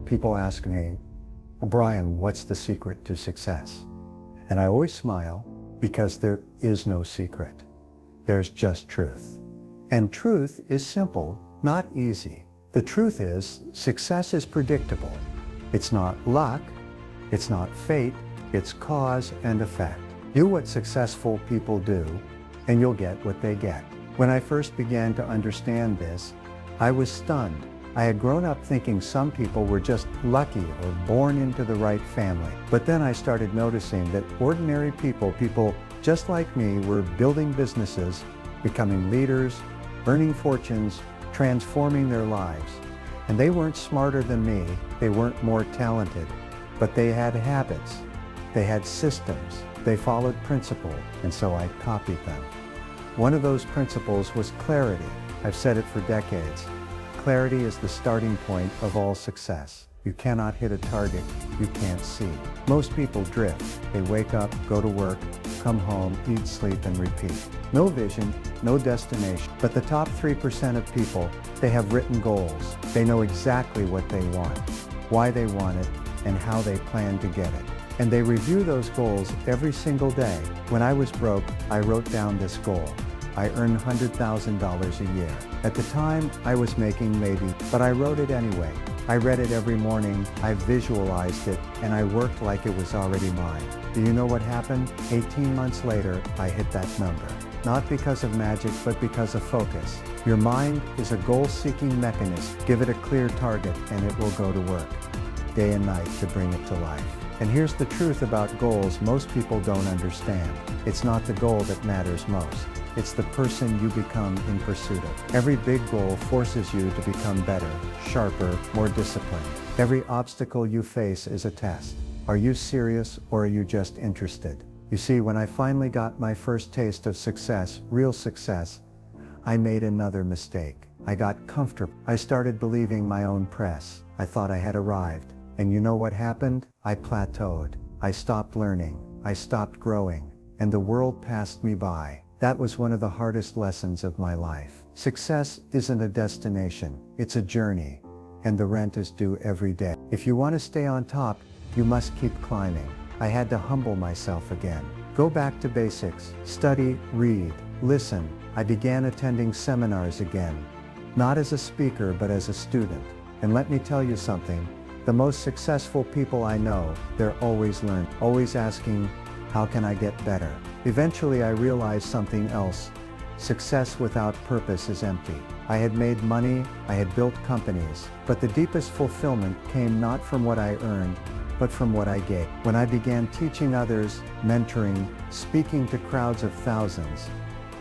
people ask me, well, Brian, what's the secret to success? And I always smile because there is no secret. There's just truth. And truth is simple, not easy. The truth is, success is predictable. It's not luck, it's not fate, it's cause and effect. Do what successful people do, and you'll get what they get. When I first began to understand this, I was stunned. I had grown up thinking some people were just lucky or born into the right family. But then I started noticing that ordinary people just like me, were building businesses, becoming leaders, earning fortunes, transforming their lives. And they weren't smarter than me, they weren't more talented, but they had habits, they had systems, they followed principle, and so I copied them. One of those principles was clarity. I've said it for decades. Clarity is the starting point of all success. You cannot hit a target you can't see. Most people drift. They wake up, go to work, come home, eat, sleep, and repeat. No vision, no destination. But the top 3% of people, they have written goals. They know exactly what they want, why they want it, and how they plan to get it. And they review those goals every single day. When I was broke, I wrote down this goal. I earned $100,000 a year. At the time, I was making maybe, but I wrote it anyway. I read it every morning, I visualized it, and I worked like it was already mine. Do you know what happened? 18 months later, I hit that number. Not because of magic, but because of focus. Your mind is a goal-seeking mechanism. Give it a clear target, and it will go to work, day and night, to bring it to life. And here's the truth about goals most people don't understand. It's not the goal that matters most. It's the person you become in pursuit of. Every big goal forces you to become better, sharper, more disciplined. Every obstacle you face is a test. Are you serious or are you just interested? You see, when I finally got my first taste of success, real success, I made another mistake. I got comfortable. I started believing my own press. I thought I had arrived. And you know what happened? I plateaued. I stopped learning. I stopped growing. And the world passed me by. That was one of the hardest lessons of my life. Success isn't a destination, it's a journey, and the rent is due every day. If you want to stay on top, you must keep climbing. I had to humble myself again. Go back to basics, study, read, listen. I began attending seminars again, not as a speaker, but as a student. And let me tell you something, the most successful people I know, they're always learning, always asking, how can I get better? Eventually I realized something else. Success without purpose is empty. I had made money, I had built companies, but the deepest fulfillment came not from what I earned, but from what I gave. When I began teaching others, mentoring, speaking to crowds of thousands,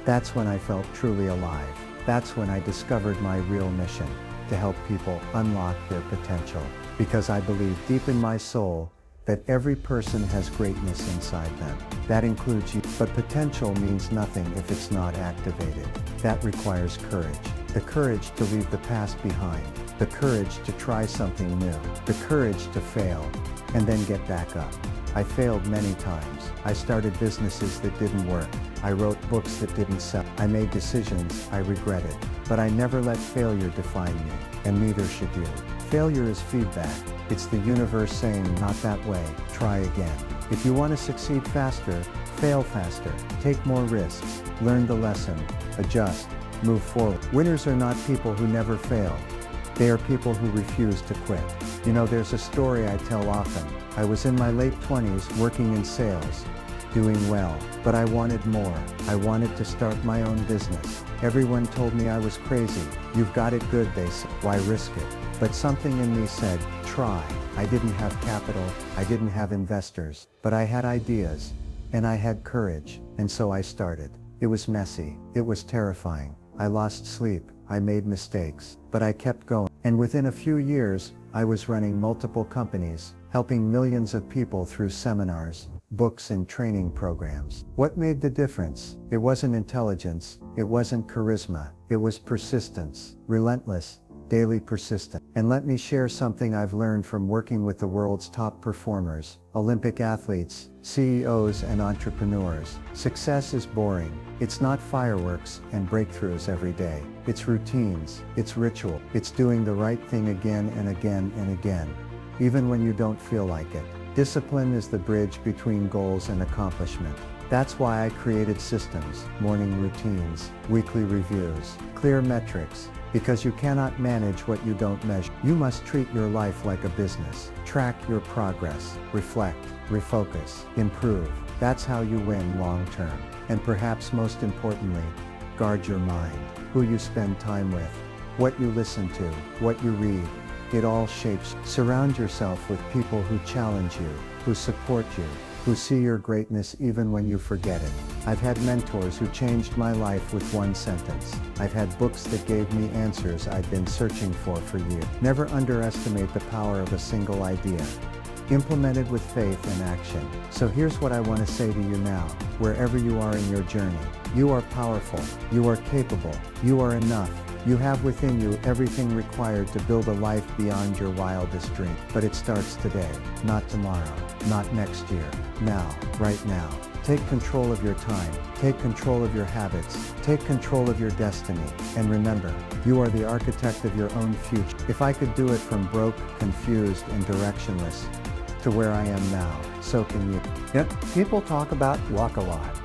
that's when I felt truly alive. That's when I discovered my real mission, to help people unlock their potential. Because I believe deep in my soul that every person has greatness inside them. That includes you. But potential means nothing if it's not activated. That requires courage. The courage to leave the past behind. The courage to try something new. The courage to fail and then get back up. I failed many times. I started businesses that didn't work. I wrote books that didn't sell. I made decisions I regretted. But I never let failure define me, and neither should you. Failure is feedback. It's the universe saying, not that way, try again. If you want to succeed faster, fail faster, take more risks, learn the lesson, adjust, move forward. Winners are not people who never fail. They are people who refuse to quit. You know, there's a story I tell often. I was in my late 20s working in sales, doing well, but I wanted more. I wanted to start my own business. Everyone told me I was crazy. You've got it good, they said. Why risk it? But something in me said, try. I didn't have capital, I didn't have investors, but I had ideas, and I had courage, and so I started. It was messy, it was terrifying. I lost sleep, I made mistakes, but I kept going. And within a few years, I was running multiple companies, helping millions of people through seminars, books, and training programs. What made the difference? It wasn't intelligence, it wasn't charisma, it was persistence, relentless, daily persistent. And let me share something I've learned from working with the world's top performers, Olympic athletes, CEOs, and entrepreneurs. Success is boring. It's not fireworks and breakthroughs every day. It's routines, it's ritual, it's doing the right thing again and again and again. even when you don't feel like it. Discipline is the bridge between goals and accomplishment. That's why I created systems, morning routines, weekly reviews, clear metrics, because you cannot manage what you don't measure. You must treat your life like a business. Track your progress, reflect, refocus, improve. That's how you win long term. And perhaps most importantly, guard your mind. Who you spend time with, what you listen to, what you read, it all shapes. Surround yourself with people who challenge you, who support you, who see your greatness even when you forget it. I've had mentors who changed my life with one sentence. I've had books that gave me answers I'd been searching for years. Never underestimate the power of a single idea. Implement it with faith and action. So here's what I want to say to you now, wherever you are in your journey. You are powerful. You are capable. You are enough. You have within you everything required to build a life beyond your wildest dream. But it starts today, not tomorrow, not next year. Now, right now. Take control of your time. Take control of your habits. Take control of your destiny. And remember, you are the architect of your own future. If I could do it from broke, confused, and directionless to where I am now, so can you. Yep, people talk about luck a lot.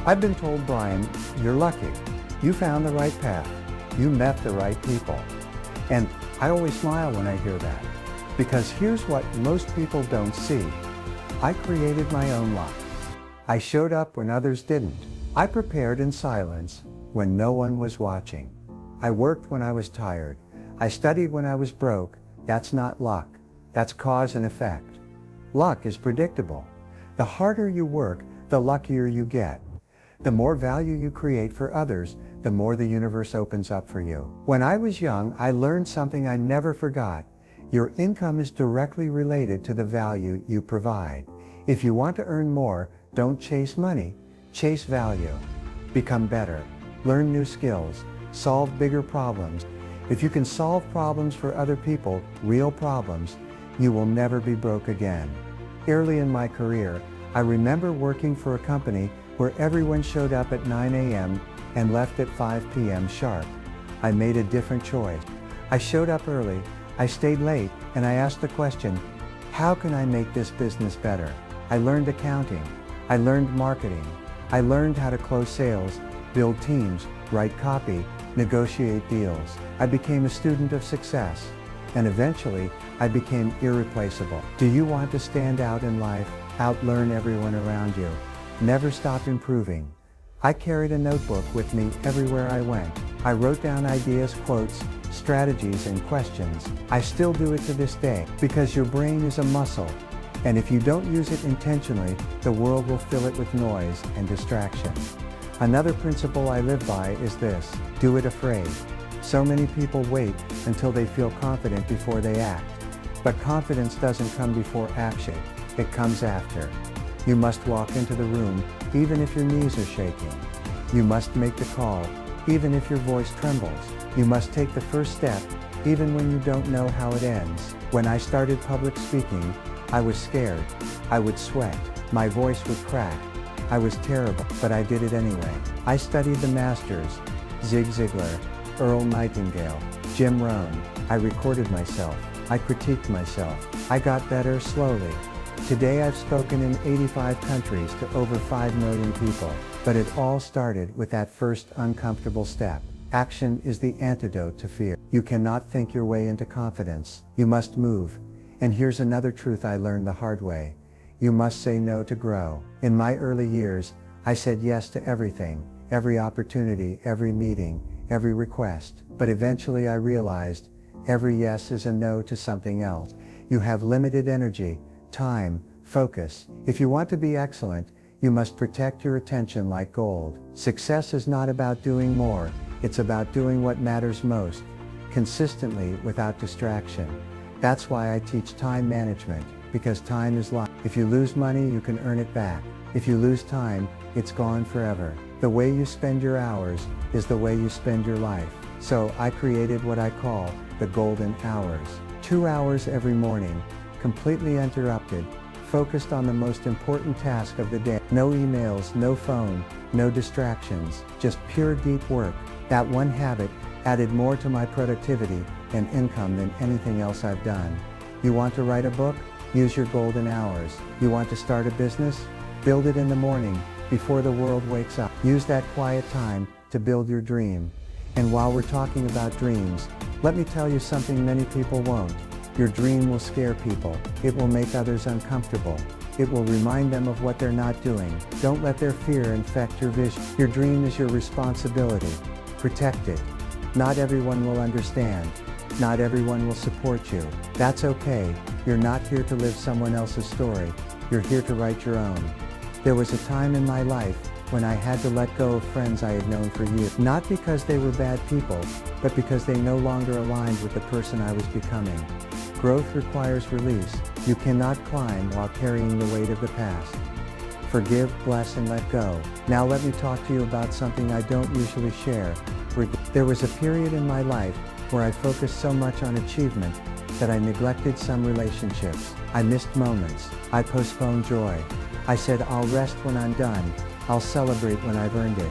I've been told, Brian, you're lucky. You found the right path. You met the right people. And I always smile when I hear that. Because here's what most people don't see. I created my own luck. I showed up when others didn't. I prepared in silence when no one was watching. I worked when I was tired. I studied when I was broke. That's not luck. That's cause and effect. Luck is predictable. The harder you work, the luckier you get. The more value you create for others, the more the universe opens up for you. When I was young, I learned something I never forgot. Your income is directly related to the value you provide. If you want to earn more, don't chase money, chase value. Become better, learn new skills, solve bigger problems. If you can solve problems for other people, real problems, you will never be broke again. Early in my career, I remember working for a company where everyone showed up at 9 a.m. and left at 5 p.m. sharp. I made a different choice. I showed up early, I stayed late, and I asked the question, how can I make this business better? I learned accounting. I learned marketing. I learned how to close sales, build teams, write copy, negotiate deals. I became a student of success. And eventually, I became irreplaceable. Do you want to stand out in life, outlearn everyone around you? Never stop improving. I carried a notebook with me everywhere I went. I wrote down ideas, quotes, strategies, and questions. I still do it to this day, because your brain is a muscle. And if you don't use it intentionally, the world will fill it with noise and distraction. Another principle I live by is this: do it afraid. So many people wait until they feel confident before they act. But confidence doesn't come before action, it comes after. You must walk into the room, even if your knees are shaking. You must make the call, even if your voice trembles. You must take the first step, even when you don't know how it ends. When I started public speaking, I was scared. I would sweat. My voice would crack. I was terrible, but I did it anyway. I studied the masters, Zig Ziglar, Earl Nightingale, Jim Rohn. I recorded myself. I critiqued myself. I got better slowly. Today I've spoken in 85 countries to over 5 million people. But it all started with that first uncomfortable step. Action is the antidote to fear. You cannot think your way into confidence. You must move. And here's another truth I learned the hard way. You must say no to grow. In my early years, I said yes to everything, every opportunity, every meeting, every request. But eventually I realized every yes is a no to something else. You have limited energy, time, focus. If you want to be excellent, you must protect your attention like gold. Success is not about doing more, it's about doing what matters most, consistently without distraction. That's why I teach time management, because time is life. If you lose money, you can earn it back. If you lose time, it's gone forever. The way you spend your hours is the way you spend your life. So I created what I call the golden hours. 2 hours every morning, completely uninterrupted, focused on the most important task of the day. No emails, no phone, no distractions, just pure deep work. That one habit added more to my productivity and income than anything else I've done. You want to write a book? Use your golden hours. You want to start a business? Build it in the morning, before the world wakes up. Use that quiet time to build your dream. And while we're talking about dreams, let me tell you something many people won't. Your dream will scare people. It will make others uncomfortable. It will remind them of what they're not doing. Don't let their fear infect your vision. Your dream is your responsibility. Protect it. Not everyone will understand. Not everyone will support you. That's okay. You're not here to live someone else's story. You're here to write your own. There was a time in my life when I had to let go of friends I had known for years. Not because they were bad people, but because they no longer aligned with the person I was becoming. Growth requires release. You cannot climb while carrying the weight of the past. Forgive, bless, and let go. Now let me talk to you about something I don't usually share. There was a period in my life where I focused so much on achievement that I neglected some relationships. I missed moments. I postponed joy. I said, I'll rest when I'm done. I'll celebrate when I've earned it.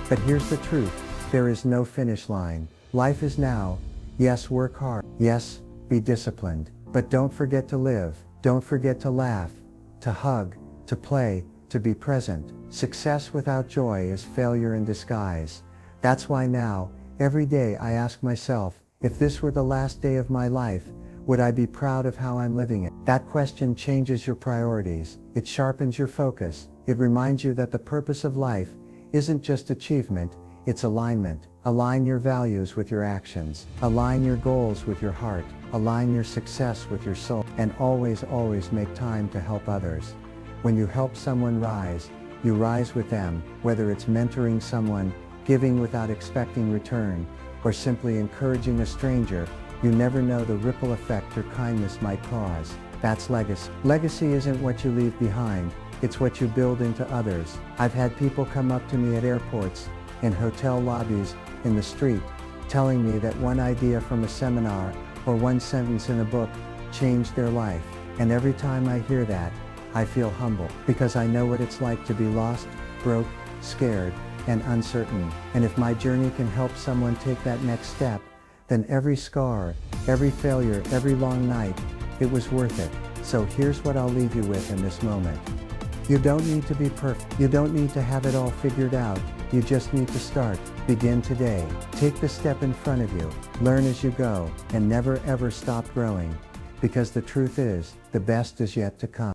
But here's the truth. There is no finish line. Life is now. Yes, work hard. Yes, be disciplined. But don't forget to live. Don't forget to laugh, to hug, to play, to be present. Success without joy is failure in disguise. That's why now, every day I ask myself, if this were the last day of my life, would I be proud of how I'm living it? That question changes your priorities. It sharpens your focus. It reminds you that the purpose of life isn't just achievement, it's alignment. Align your values with your actions. Align your goals with your heart. Align your success with your soul. And always, always make time to help others. When you help someone rise, you rise with them, whether it's mentoring someone, giving without expecting return, or simply encouraging a stranger. You never know the ripple effect your kindness might cause. That's legacy. Legacy isn't what you leave behind, it's what you build into others. I've had people come up to me at airports, in hotel lobbies, in the street, telling me that one idea from a seminar or one sentence in a book changed their life. And every time I hear that, I feel humble, because I know what it's like to be lost, broke, scared, and uncertain. And if my journey can help someone take that next step, then every scar, every failure, every long night, it was worth it. So here's what I'll leave you with in this moment. You don't need to be perfect. You don't need to have it all figured out. You just need to start. Begin today. Take the step in front of you. Learn as you go, and never ever stop growing. Because the truth is, the best is yet to come.